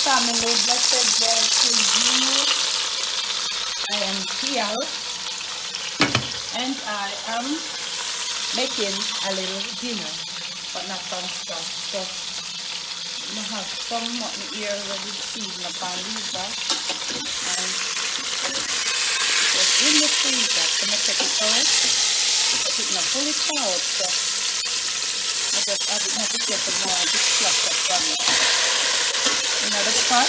family, blessed day to you. I am here and I am making a little dinner, but not from scratch. So I have some mutton here ready to season upon Lisa, and it was in the freezer. So I take it out, but it not fully out. So I just add it to get the more this flush up from it. Another pot.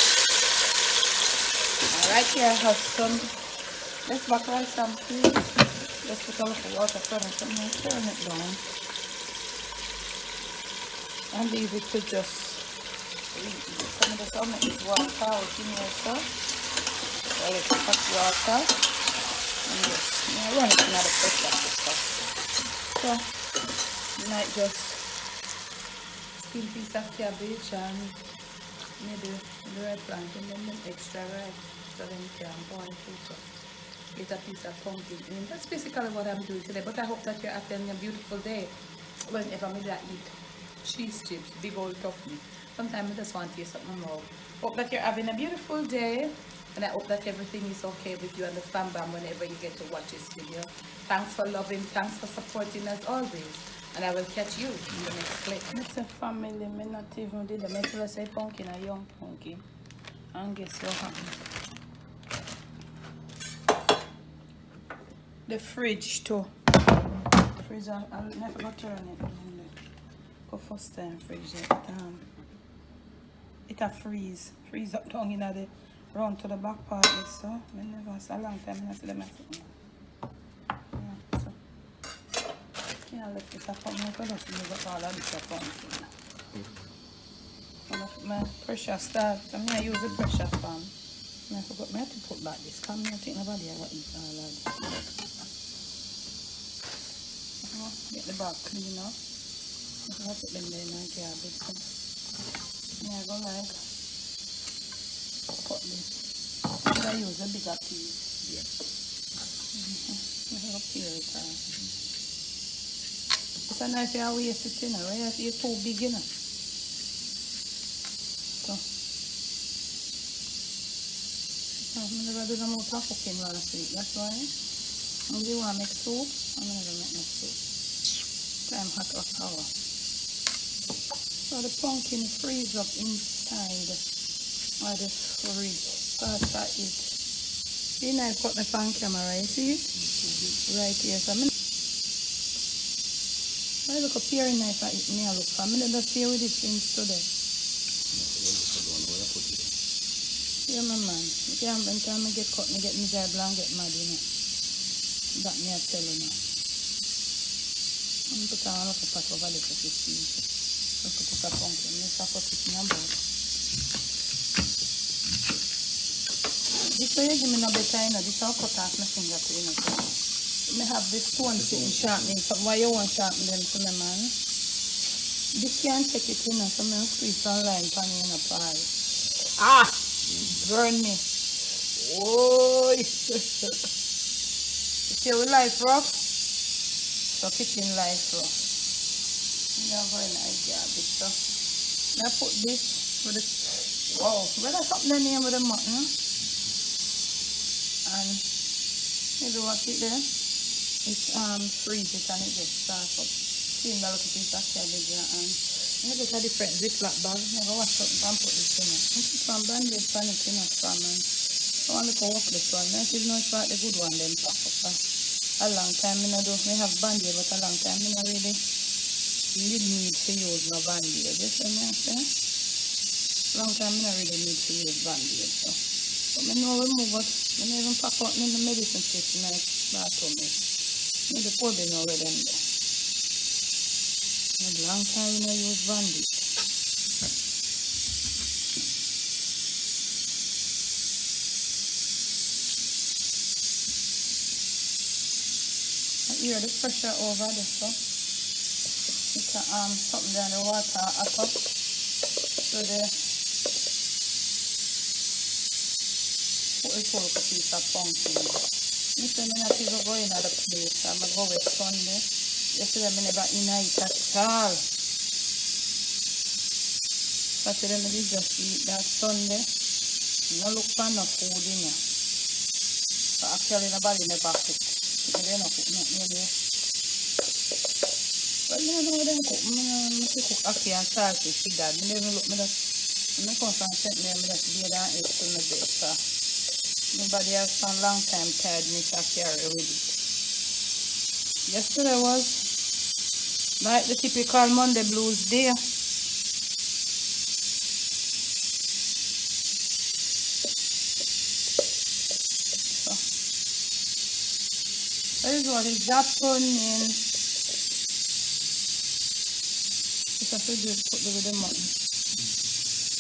Alright, here I have some let's back rice and peas. Let's put a little water from it and turn it down. And leave it to just some of the stomach is water out in here, so a little hot water. And just run it in the pressure cooker. So you might just skin piece of cabbage and maybe the eggplant and then the extra rice, so then you can boil it up. Get a piece of pumpkin in. That's basically what I'm doing today. But I hope that you're having a beautiful day. Whenever I eat cheese chips, big old toughness. Sometimes I just want to eat something more. Hope that you're having a beautiful day. And I hope that everything is okay with you and the fam bam whenever you get to watch this video. Thanks for loving, thanks for supporting as always. And I will catch you in the next clip. Mr. Family, me not even did the metal say pumpkin, a young pumpkin. And guess what happened? The fridge too. The fridge, I'll never go turn it. Go first time fridge. It a freeze up down in the round to the back part. So I never it's a long time I see them. Yeah, so yeah, let this up on my fellows and got all of this up on. My pressure start. I use the pressure fan. I forgot me to put back this. Come here, think nobody ever eat all of this. Get the back clean up. I put them there in the garbage. Yeah, I go like cut this. I use a bigger piece. Yeah. I have peel it off. It's a nice way to waste it, you know, right? It's too big, you know. So, I never do the most of cooking last week. That's why I really want to make soup. I'm going to make my soup. Time hot or sour. So the pumpkin freeze up inside or the fridge. After it. See now I've got my pan camera, you see? Right here. So I look up here knife at it, me I look for. I don't see with it since today. Yeah, my man. You can't when time I get cut, I get miserable and get mad, you know. That me I tell you now. I'm going to put on a little pot over there to see. Look at the pumpkin. Let's put it in a bowl. This way you give me no better, you know. This I'll cut off my finger to, you know. So I have this stone sitting sharpening. So why you want sharpen them for me, man? This can't take it, you know. So I'm going to squeeze some lime pan in a pie. Ah! Burn me. Oh! See how life rough? So kitchen life rough. You have very nice garbage. So I put this with the wow, well that's something in here with the mutton. And maybe watch it there. It's freeze it and it gets start up. See my little piece of cabbage and I get a different ziploc bag. I go wash up and put this in it. I put some band-aid pan it in a from and I want to go work this one. I don't know if I the good one then pop up. A long time I do. We have band-aid but a long time I really need to use no band-aid. You see me I say? Long time I really need to use band-aid. So. But I know we move it. I don't even pack out in the medicine kit in my bathroom. Maybe poor be know where them there. A long time I use band-aid. I hear the pressure over there, so it's something down the water hot up. So the put a full piece of pumpkin. I say I not even go in at the place. I'm going to go with Sunday. Yesterday I never in it at all. But then I just eat that Sunday. No look for no food in here. So actually nobody never cook. They don't cook nothing anyway. But I know them cook. I cook ackee and salty see that. I never look me just I come from St. Mary, I just be there and eat to my bed. So nobody have some long time tiredness I carry with it. Yesterday was like the typical Monday blues day. This is what is happening. If I should just put the with the mutton.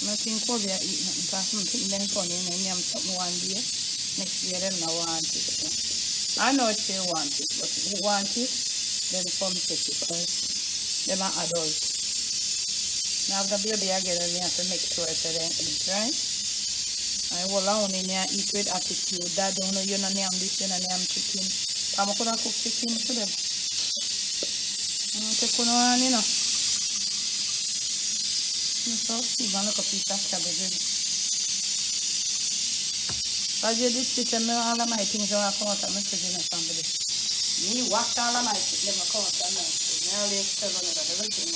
I think Kobe eat nothing because I'm putting them funny and I'm something one day. Next year them not want it. So. I know they want it, but if you want it, then come take it because they're not adults. Now the baby again and you have to make sure that they eat, right? I will only eat with attitude. Dad don't know you know name this, you know name chicken. I'm gonna cook chicken to them. Take one, you know. So, even look a piece of cabbage. As you did sit and all of my things are come out and message in a family. Me wash all of my things, never come out and message. Now they tell on it that everything.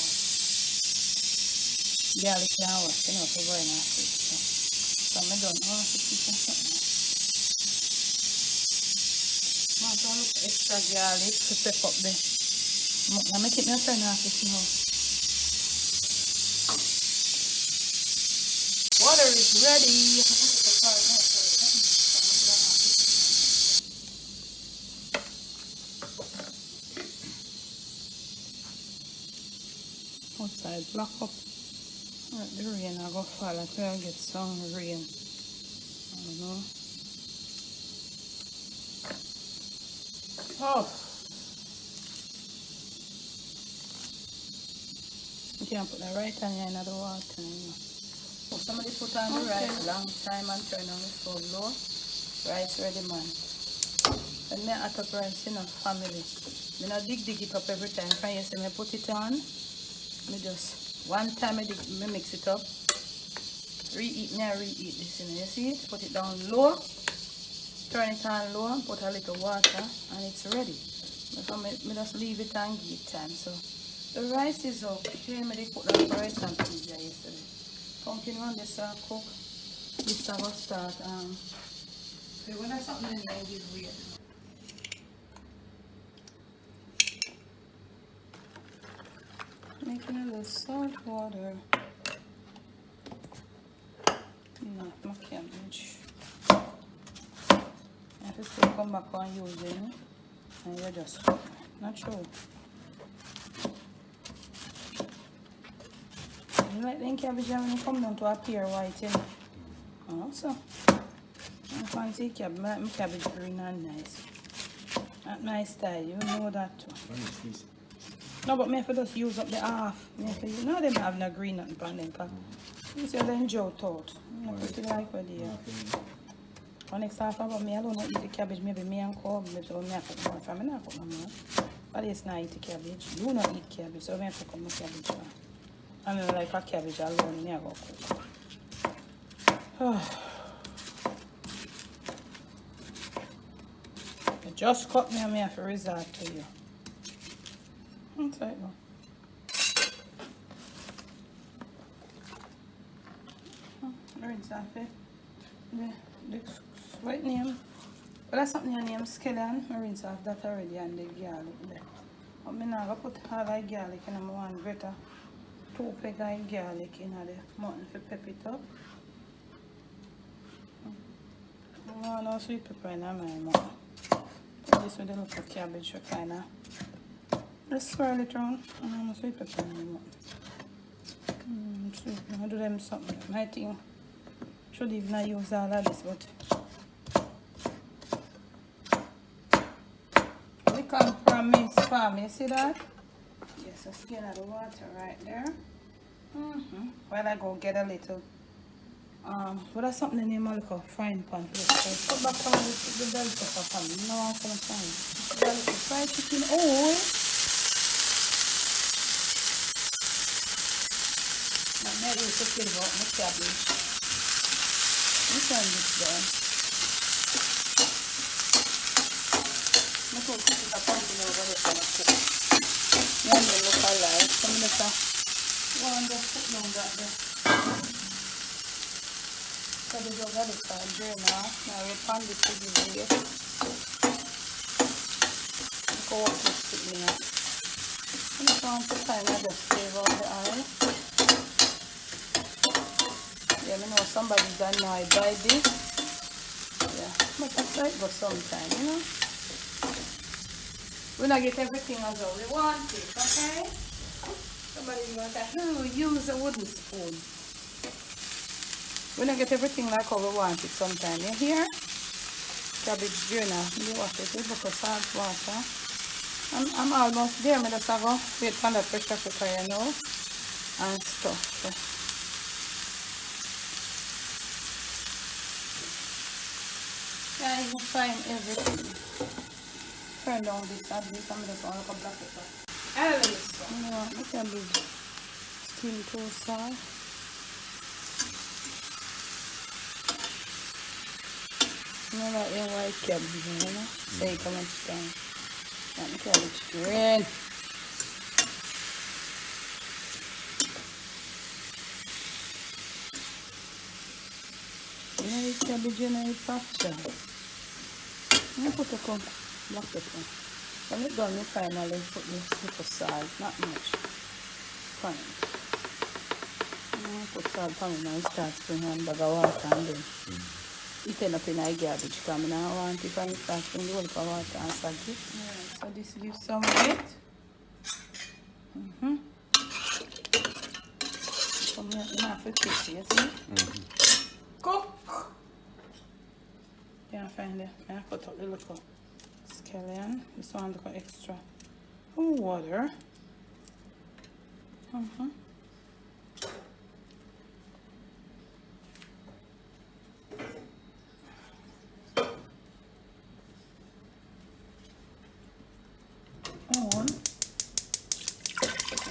Garlic can't wash, you know, so going on. So, I don't know if it's something. I look extra garlic to pep up there. I make it my friend off this now. Water is ready. Outside black up. Right, the rain I go fall. I try to get some rain. I don't know. Oh. You can put the right hand in the water. You know. Oh, somebody put on the rice long time and turn on the stove low. Rice ready, man. When me add up rice in a family, I not dig it up every time. Can you see me put it on? Me just one time I mix it up. Reheat this, you know. You see it? Put it down low. Turn it on low. Put a little water and it's ready. So me just leave it and give it time. So the rice is okay. I put the rice and peas there yesterday. Pumpkin one this cook. This I will start. So when I something in there, give weird. Making a little salt water. Not my cabbage. I have to still come back and use it. And you just not sure. You like the cabbage when you come down to a pure white, you know? Also, I fancy cabbage. My cabbage green and nice. Not my style, you know that too. No, but me have to just use up the half. You know them have no green nothing on them. You see them Joe thought. I pretty like what they are. One next half about me, I don't eat the cabbage. Maybe me and Cobb, maybe so me have to come from. I not cook no more. But it's not eat the cabbage. You not eat cabbage, so me have to come with cabbage from. I mean, like a cabbage alone, me I go cook. You just cut me and me have to resort to you. That's right now. Rinse off it. The white name. Well, that's something your name scallion. I rinse off that already and the garlic there. But I'm going to put all the garlic in my one better. 2 peg of garlic in the mutton to pep it up. I want no sweet pepper in my mutton. Put this with a little cabbage to kind of just swirl it around. And I want sweet pepper in my mutton. Sweet. I do them something. My thing. Should even use all of this, but we come from Miss Farm, you see that? Yes, I skin of the water right there. While I go get a little what is something in the name of frying pan for this? Put back some of the bell pepper for me. No, I'm gonna find fried chicken oil. I'm not used to flavor out my cabbage. You turn this down. I'm going to put a pumpkin over there for the cook. And then look alive. Some of the one just put down that there. So the dog had it on there now. Now we pan this to the way. Look how what this put me up. I just want to kind of just save all the oil. Yeah, I know somebody's annoyed by this. Yeah, but that's how it goes sometimes, you know. We don't get everything as how we want it, okay? Somebody's going to say, use a wooden spoon. We don't get everything like how we want it sometimes, you hear? Cabbage journal, you wash it with a salt water. I'm almost there, I just have to wait for the pressure cooker, you know, and stuff. So. Yeah, you find everything. Turn down this and this, I'm just going to black it up. You know what, look at this steam toaster. You know like your white cabbage, you know? Say how much time. Let me cabbage green. You know this cabbage, you know it's fracture. I'm going to put a cup black pepper. When it's done, you finally put this little salt, not much. Fine. I'm going to put salt on it and start spraying one bag of water and then it end up in a garbage because I don't want it and start spraying the whole of water and salt it. Alright, so this gives some weight. So you have to taste it, you see? Cook! Can't find it. I put up the little scallion. This one look extra water. On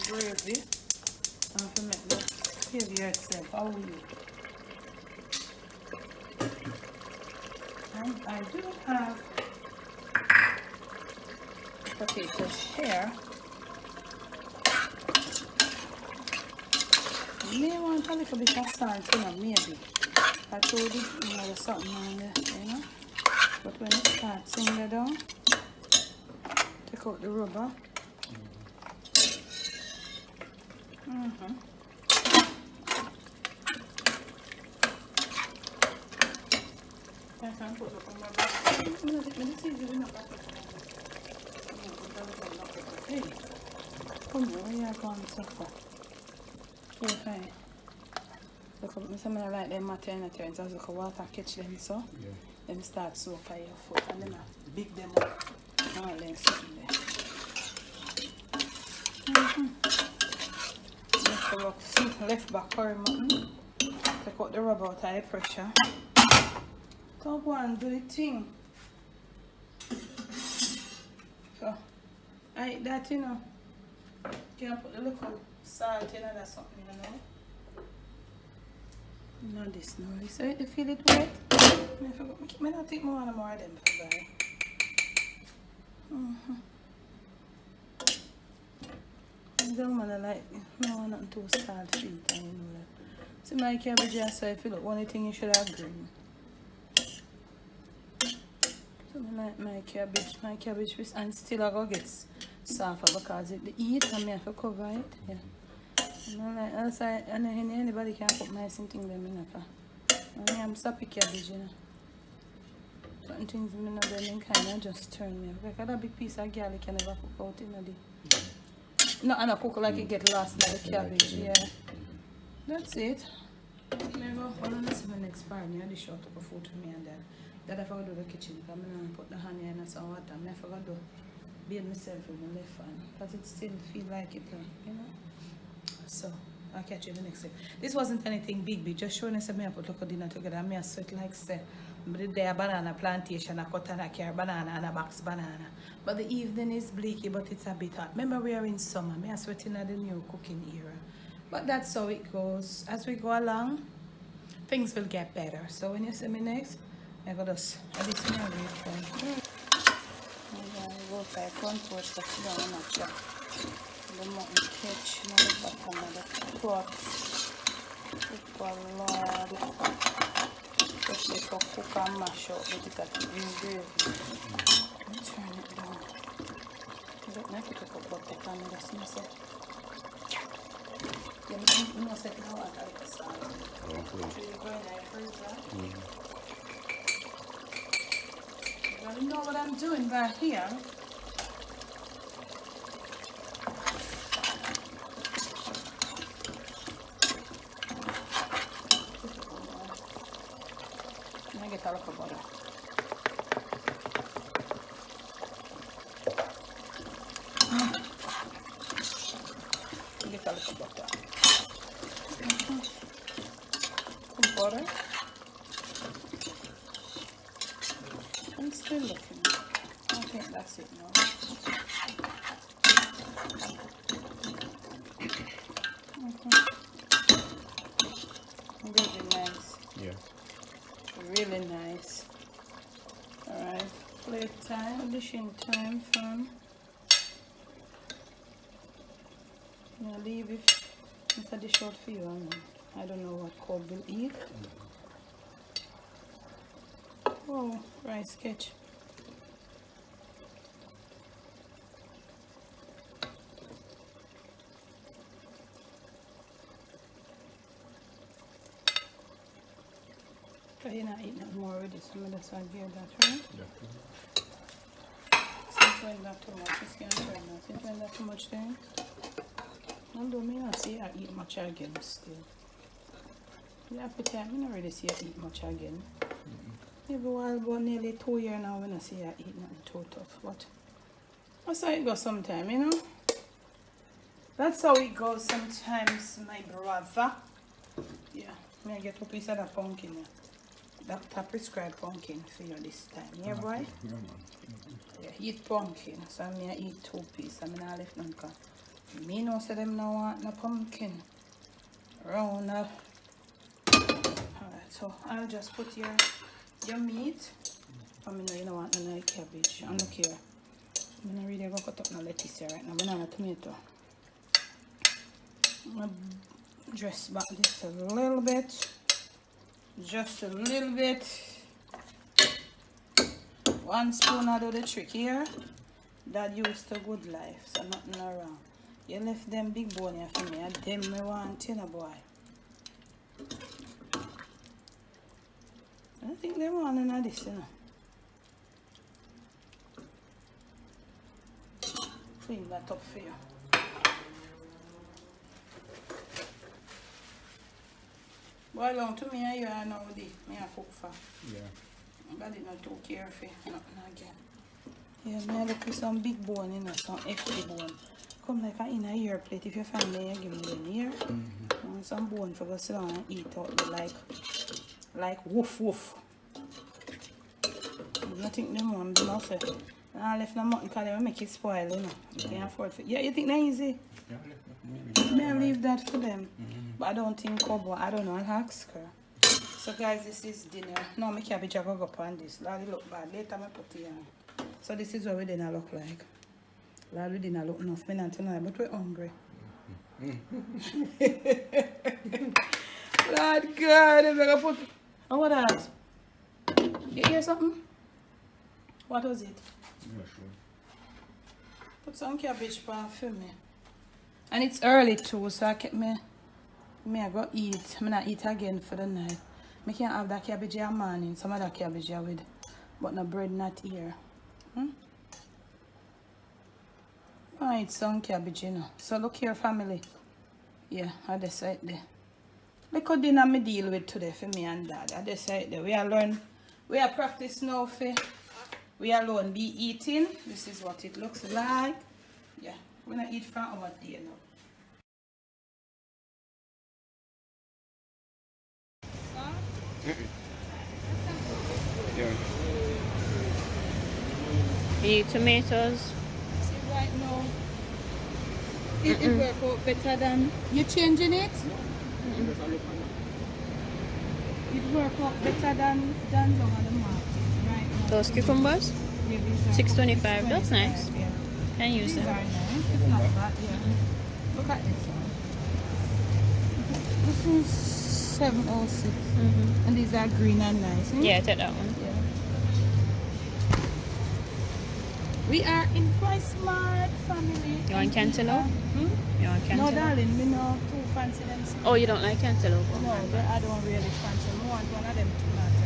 gravy. And to make the heavier itself. How will you? And I do have potatoes here. You may want a little bit of salt, you know, maybe. I told you, you know, there's something on there, you know. But when it starts singing down, take out the rubber. I can put it on my back. Hey, come on, where you going so far? Okay. Look up, I like them maternity turns as look water catch them so. Yeah. Then start soak on your foot and then I big them up. All them sitting there. Left back curry mutton. Take out the rubber out of the pressure. So go and do the thing. So I eat that, you know. You can put a little salt in or something, you know. Not this now. So you feel it wet? I don't take more and more of them for that. I don't want to like, no, not too salt free, you know that. See my cabbage, so I feel like one thing you should have green. So I like my cabbage, and still I go get softer because it eat and I have to cover it. Yeah. Like outside, anybody can cook my thing them in I am sappy cabbage, you know. Certain things in the then kind of just turn me off. Like a big piece of garlic can never cook out in the day. No, and I cook like it get lost in the cabbage, yeah. That's it. Maybe one of the next part, I had the short of food for me and that I forgot to do the kitchen. I'm going to put the honey and some water. I forgot to bathe myself with my left hand because it still feel like it, you know. So I'll catch you in the next step. This wasn't anything big, just showing us I put local dinner together. I sweat like say there banana plantation, I cut and I carry banana and a box banana. But the evening is bleaky, but it's a bit hot. Remember we are in summer. I sweating at the new cooking era. But that's how it goes. As we go along, things will get better. So when you see me next, I got this. I did some read. Go by front porch to sit down and chat. The mutton catch, the bottom of the pot. Look a lot. Especially for cook and mash up with it at the gravy. Turn it down. I don't know if it took a butter on the smell. You must have no water with the salt. So you go in the freezer. I don't know what I'm doing back here. I get a lot of butter. Get a little butter. Some butter. I'm still looking. I think that's it now. Really nice. Yeah. Really nice. Alright. Plate time, dishing time from. I'll leave it. It's a dish out for you. I don't know what Cobb will eat. Oh, rice sketch. You're not eating that more already, so that's why I give that, right? Yeah. Since when that too much, it's can't turn now. Since when that too much then? Although me not see I eat much again still. The appetite, me not really see I eat much again. Every while about nearly 2 years now when I see I eat nothing too tough. But that's how it goes sometimes, you know? That's how it goes sometimes, my brother. Yeah, me I get a piece of that pumpkin. Doctor prescribed pumpkin for you this time. Yeah, boy? Yeah, man. Yeah, eat pumpkin. So I eat 2 pieces. I not left none because me know say them no want no pumpkin. Round up. Alright, so I'll just put your meat. I mean, you don't want no cabbage. And look here. I'm not really going to cut up no lettuce here right now. Banana tomato. I'm going to dress back this a little bit. Just a little bit. 1 spoon out of the trick here. That used to good life, so nothing around. You left them big bone here for me, and them me want, you know, boy. I think they want none of this, you know. Clean that up for you. Boy, long to me and you are now with it. Me a cook for. Yeah. But it not too careful. Nothing again. Yeah, me look for some big bone, you know, some hefty bone. Come like in a ear plate. If your family, you give me an ear. And some bone for go sit down and eat out the like woof woof. I think them one do not say. I left the mutton because they will make it spoil, you know. You can't afford it. Yeah, you think they're easy? Yeah, May I leave that for them? But I don't think Cobb, I don't know, I'll ask her. So guys, this is dinner. No, my cabbage I go up on this. Lally look bad. Later I put it on. So this is what we dinner look like. Lally dinner look enough. Me not tonight, but we're hungry. Lord God, I'm gonna put. Oh, what that? You hear something? What was it? Yeah, sure. Put some cabbage pan for me. And it's early too, so I kept me I go eat. I not eat again for the night. I can't have that cabbage in the morning. Some of that cabbage here with, but no bread not here. I eat some cabbage, you know. So look here, family. Yeah, I decide there. Look what dinner me deal with today for me and dad. I decide there. We are learn. We are practice now for. We alone be eating. This is what it looks like. Yeah, we're gonna eat from our day now. Yeah. The tomatoes. See right now, it work out better than you changing it. It work out better than down on the market right now. Those cucumbers, Yeah, these are $6.25. That's nice. Yeah. Can use These are them. nice. It's not bad. Yeah. Look at this one. This is 706, and these are green and nice. Hmm? Yeah, take that one. Yeah. We are in Quite Smart family. You want cantaloupe? Hmm? You want No, cantaloupe? darling, me no too fancy them. Oh, you don't like cantaloupe? No, I don't really fancy. I want one of them tomato.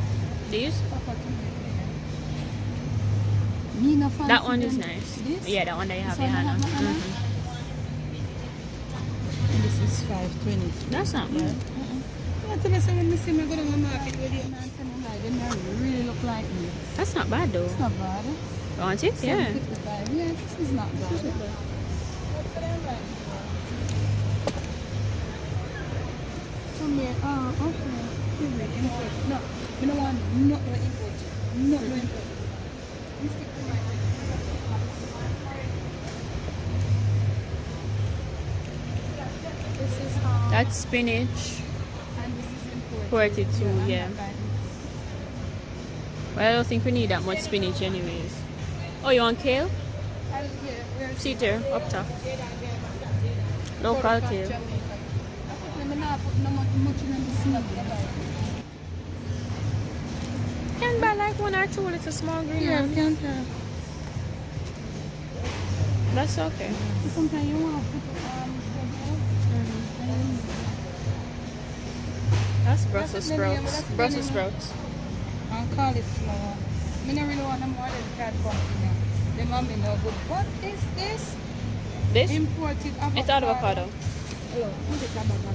These? Papa tomato. Yeah. Me no fancy That one is them. nice. This? Yeah, that one that you have This your one hand I on. have my hand on? And this is 520. That's not bad. Yeah, to me, so when I see me go to the market with you, man, tell me like, they really look like me. That's not bad though. It's not bad. Eh? You want it? Yeah. 755. Yeah, this is not bad. What for them like? Tomato. Oh, okay. Import. No, we don't want not no import. Not no import. We stick to my This is That's spinach. and this is imported. 42, I'm yeah. not buying Well, I don't think we need that much spinach anyways. Oh, you want kale? it. Yeah, where's See there, up top. Local kale. Jamaica. I'm not putting no much in the smell. Can buy like one or two little small green Yeah, ones. can't have. That's okay. Sometimes you want to put That's Brussels That's the name, sprouts. that's the Brussels name. sprouts. cauliflower. I don't really want them more than cat pumpkin. Them are me no good. What is this? This? Imported avocado. It's avocado. Look, put it above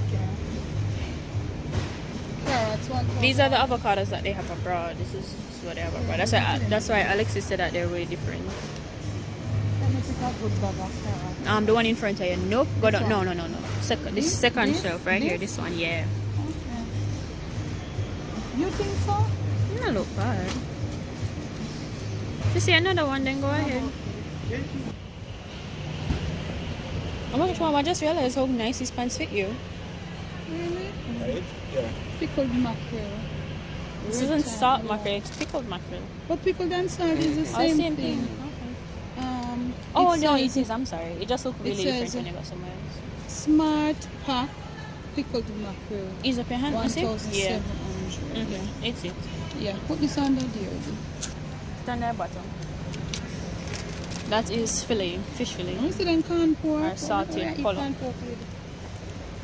carrots, one These are the avocados that they have abroad. This is what they have abroad. That's why Alexis said that they're way different. Let me pick a good bag of carrots. The one in front of you. Nope. Go down. No. Second. This This? second This? shelf right here. This? This one. Yeah. Okay. You think so? Not look bad. You see another one? Then go ahead. Oh my gosh, Mom! I just realized how nice these pants fit you. Really? Right? Yeah. Pickled mackerel. This isn't salt mackerel. It's pickled mackerel. But pickled and salt is the Oh, same, same thing. thing. Oh, Oh no, it is. I'm sorry. It just looks it really says- different when you go somewhere else. Smart pack pickled mackerel. Ease up your hand. You see? 1,700. Mm-hmm. It's it. Yeah, put this under there. Stand there, bottom. That is fillet, fish fillet. You see them corn pork? Or salted Yeah, eat color. corn pork with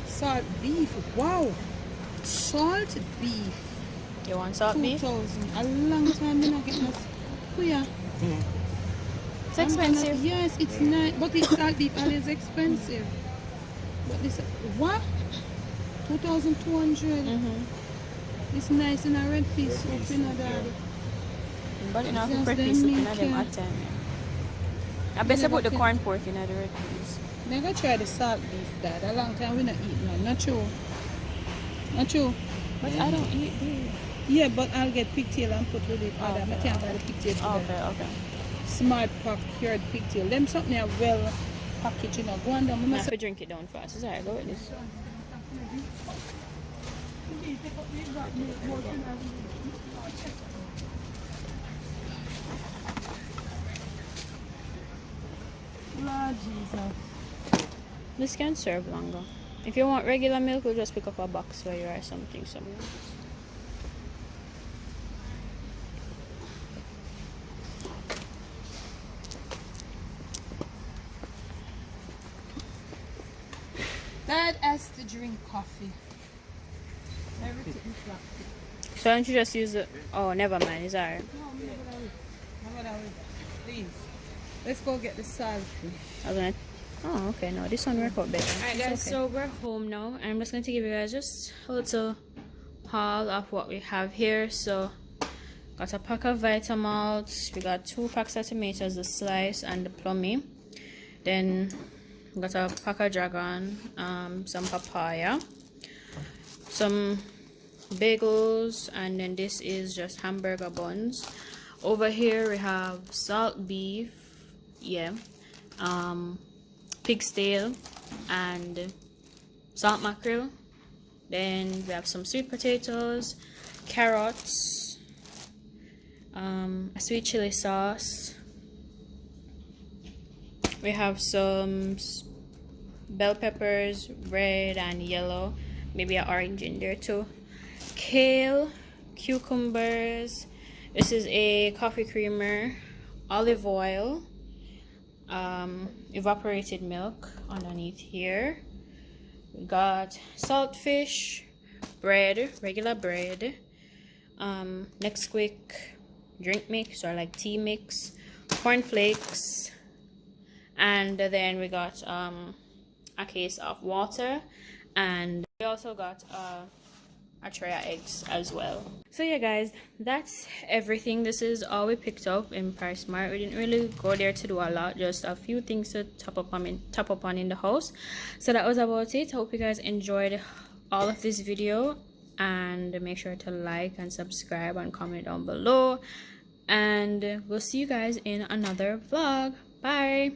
salt beef. Wow. Salt beef. You want salt beef? 2,000. A long time I not getting this. Oh yeah. It's expensive. Yes, it's nice. But it's salt beef and it's expensive. But this, what? 2,200. Mm-hmm. It's nice in a red piece soup, you know that. But you know, Just pretty them soup in make them it. at time. I best never put the can- corn pork in the red peas. I'm gonna try the salt beef, Dad. A long time we not eat now. Not true. Not true. But I don't eat beef. Yeah, but I'll get pigtail and put with it. Oh, I okay, can't buy the pigtail. for them. Okay. Smart pack cured pigtail. Them something are well packaged, you know. Go on down. I Mama have say- to drink it down fast. It's alright, go with this. Lord Jesus. This can serve longer. If you want regular milk, we'll just pick up a box for you or something somewhere else. Dad has to drink coffee. Everything is black. So don't you just use it? Oh, never mind. It's alright. No, I'm never gonna wait. I'm gonna wait. Please. Let's go get the salty. I was gonna. Oh, okay. No, this one worked out better. Alright, It's guys. okay. So we're home now, and I'm just going to give you guys just a little haul of what we have here. So, got a pack of Vitamalt. We got 2 packs of tomatoes, the slice and the plummy. Then got a pack of dragon, some papaya, some bagels, and then this is just hamburger buns. Over here we have salt beef, yeah, pig's tail, and salt mackerel. Then we have some sweet potatoes, carrots, a sweet chili sauce. We have some bell peppers, red and yellow, maybe an orange in there too, kale, cucumbers. This is a coffee creamer, olive oil, evaporated milk underneath here. We got saltfish, bread, regular bread, Nesquik drink mix or like tea mix, cornflakes, and then we got a case of water, and we also got a tray of eggs as well. So yeah guys, that's everything. This is all we picked up in PriceSmart. We didn't really go there to do a lot, just a few things to top up on in the house. So that was about it. I hope you guys enjoyed all of this video, and make sure to like and subscribe and comment down below, and we'll see you guys in another vlog. Bye.